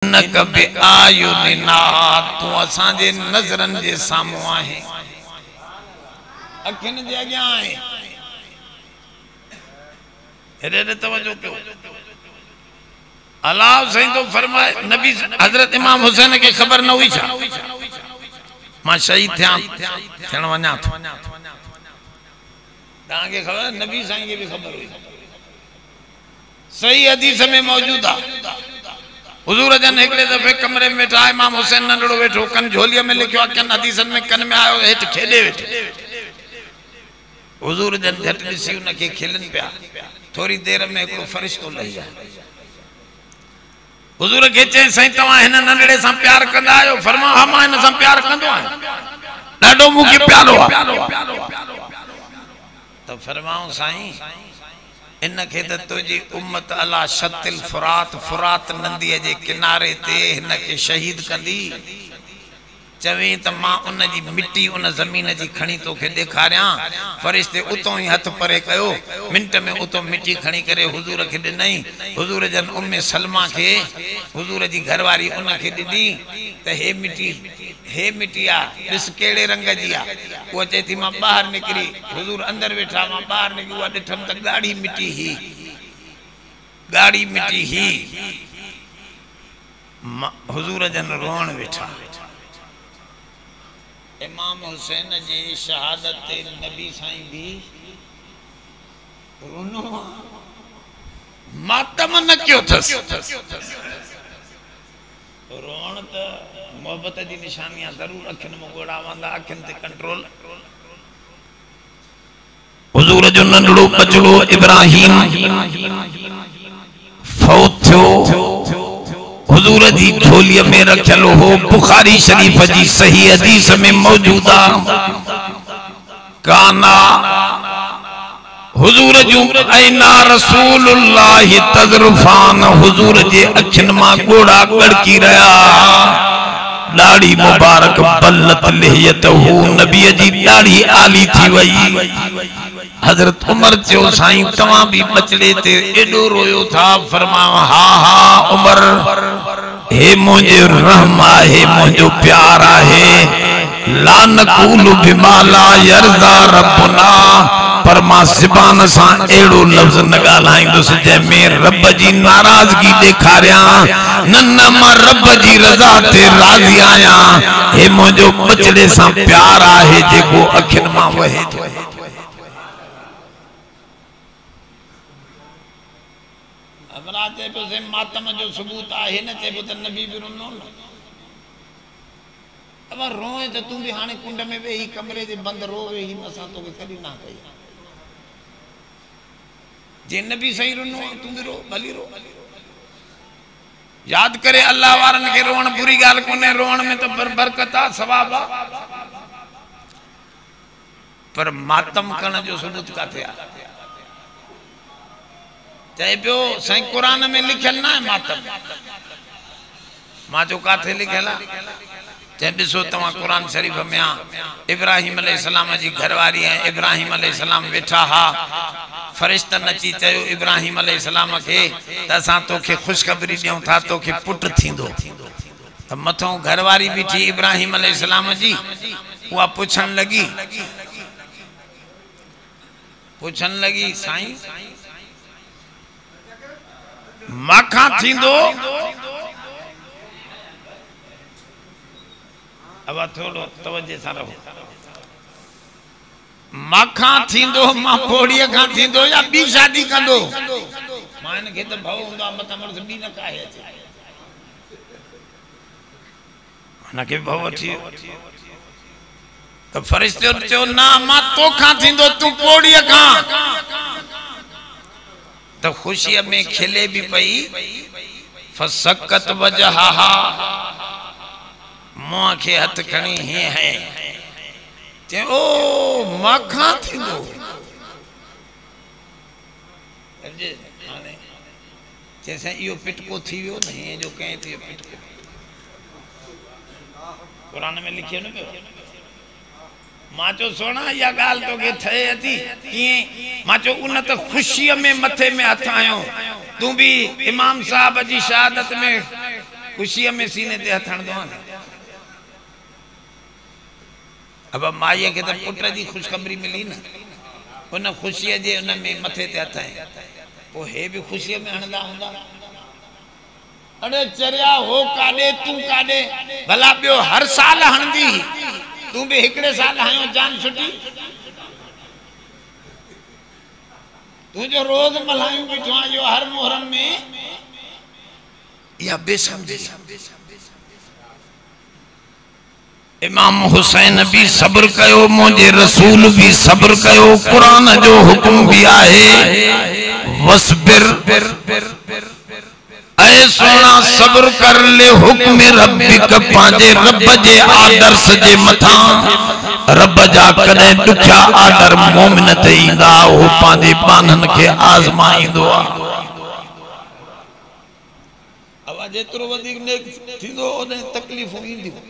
कबे आयु निना तू असांजे नजरन जे सामू आहे अखिन जे अॻियां आहे हेॾे तवज्जो कयो। अल्लाह सही तो फरमाए नबी हजरत इमाम हुसैन के खबर न हुई छा मां शहीद थियण वञा थो तव्हांखे खबर नबी साईं खे भी खबर हुई सही हदीस में मौजूद आहे हुजूर जन एकड़े दफे कमरे में वेठा इमाम हुसैन नंढड़ो वेठो कन झोलिया में लिखियो कन हदीसन में कन में आयो हेठ खेडे वेठो हुजूर जन झट ॾिसी उनखे खिलन पिया थोड़ी देर में एकड़ो फरिश्तो लही आयो हुजूर के चई साईं तव्हां हिन नंढड़े सां प्यार कंदा आहियो फरमायो हा मां हिन सां प्यार कंदो आहियां ॾाढो मूंखे प्यारो आहे तो फरमाऊं साईं इनके त तुझी उम्मत अला शतिल फुरात फुरात नंदीअ जे किनारे ते हिनके शहीद कंदी चवे त मां उन जी मिट्टी उन जमीन जी खणी तोखे ॾेखारियां फरिश्ते उतो ही हथ परे कयो मिनट में उतो मिट्टी खणी करे हुजूर के ॾिनई हुजूर जन उम्मे सलमा के हुजूर जी घरवारी उन के ॾिनी त हे मिट्टी आ ॾिस कहिड़े रंग जी आ वो चए थी मां ॿाहिरि निकिरी हुजूर अंदर वेठा मां ॿाहिरि निकिरी उहा ॾिठमि त ॻाढ़ी मिट्टी ही हुजूर जन रोअण वेठा इमाम हुसैन जी शहादत ते नबी साईं भी रोनो मातम न क्यों थस रोण त मोहब्बत जी निशानियां जरूर अखिन में गोड़ा वंदा अखिन ते कंट्रोल हुजूर जो नंढड़ो बचड़ो इब्राहिम फौत थियो हुजूर जी झोलिया में रखल हो बुखारी शरीफ जी सही हदीस में मौजूदा काना हुजूर जो ऐना रसूलुल्लाह तजरफान हुजूर जे अखिन मां गोड़ा गड़की रहा दाढ़ी मुबारक बल्लत लिहयत हो नबी जी दाढ़ी आली थी वई हजरत उमर चयो साईं तवां भी बचड़े ते एडो रोयो था फरमाओ हा हा उमर हे मुझे रहम आहे मुझो प्यार आहे ला नकूल बिमाला यरदा रब्बना पर मां ज़बान सां एड़ो लफ्ज न ॻाल्हाईंदुसि जंहिंमें रब जी नाराज़गी ॾेखारियां न मां रब जी रज़ा ते राज़ी आहियां हे मुझो बचड़े सां प्यार आहे जेको अखिन मां वहे थो मातम जो सबूत आहे न चइबो त नबी भी रोनो न अब रोए त तू भी हाने कुंड में वेही कमरे जे बंद रोवे ही असां तोखे कॾहिं ना कई जे नबी सही रोनो तू भी रो भली रो याद करे अल्लाह वारन के रोण बुरी गाल कोने रोण में तो बरकत आ सवाब आ पर मातम करण जो सबूत काथे आ चाहे पियो साईं कुरान में लिखल ना है मातम मां जो काथे लिखल आ चाहे ॾिसो तव्हां कुरान शरीफ में आ इब्राहिम अलैहिस्सलाम जी घरवारी है इब्राहिम अलैहिस्सलाम वेठा हा फरिश्तन अची चयो इब्राहिम अलैहिस्सलाम के त असां तोखे खुशखबरी ॾियूं था तोखे पुट थींदो त मथों घरवारी बीठी इब्राहिम अलैहिस्सलाम जी उहा पुछण लगी साईं माखा थींदो अब थोड़ो तवज्जो सां रहो माखा थींदो मां पोड़ीअ खां थींदो या बी शादी कंदो मां इन खे त भव हूंदो आहे मथां मर्द बी न काहे अचे हुनखे भव अची त फरिश्ते चयो ना मां तोखां थींदो तूं पोड़ीअ खां तो खुशी में खिले भी पई फसकत वजहा मुंह के हथ खणी ही है ते ओ माखा थींदो जैसे यो पिटको थी वियो न जो कहे थी पिटको कुरान में लिखियो न पियो मां चो सोना या गाल तो के थे अती किए मां चो उन त खुशी में मथे में हथ आयो तू भी इमाम साहब जी शहादत में खुशी में सीने ते हथ हणदो आहे। अब माईअ खे त पुट जी खुशखबरी मिली न, उन खुशी जे उन में मथे ते हथ है, वो हे भी खुशी में हणदा हूंदा। अरे चरिया हो काडे तू काडे, भला बियो हर साल हणदी, तू भी हिकड़े साल हयो जान छुटी। तू जो रोज मल्हायूं बीठो आयो हर मुहर्रम में, या बेसमझी। इमाम हुसैन भी सब्र कयो, मुझे रसूल भी सब्र कयो, कुरान जो हुक्म भी आहे वस्बिर, ऐ सोना सब्र कर ले हुक्म रब्बिक, पांजे रब जे आदर्श जे मथा। रब जा कदे दुखिया आदर मोमिन ते ईंदा, हो पांजे बानन के आजमाईंदो आ। अब जेतिरो वधीक नेक थींदो ओने तकलीफ़ूं ईंदियूं।